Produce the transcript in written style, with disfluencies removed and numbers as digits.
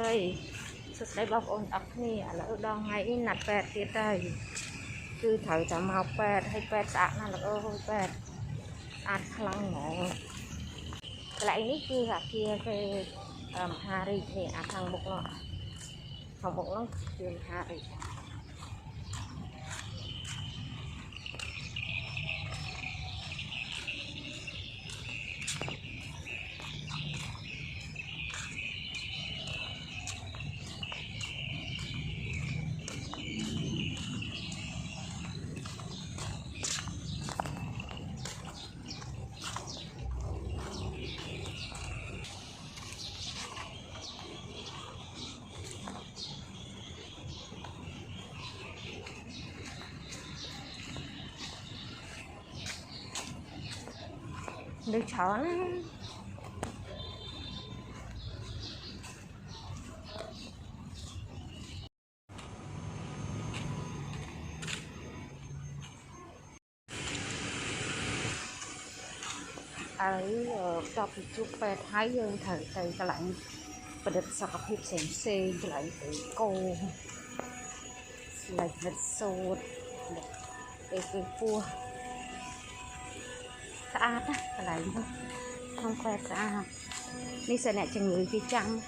ơi sụt đây bọc ôn ấp nè lỡ đong ngay nặt pẹt kia đây cứ thử tầm học pẹt hay pẹt sạc là ôi pẹt ăn khăn ngộ lại ní cứ hạt kia về hà rị nè thằng bụng nó thằng bụng nó tiền hà rị đứa chó nó ở đọc chụp về thái dương thời thời cái lạnh và được sạc hiệp xem xe cái lạnh cái cô lại vật sốt cái cua sạch á cái lạnh không khoe sạch đi xe này chừng người cái trăng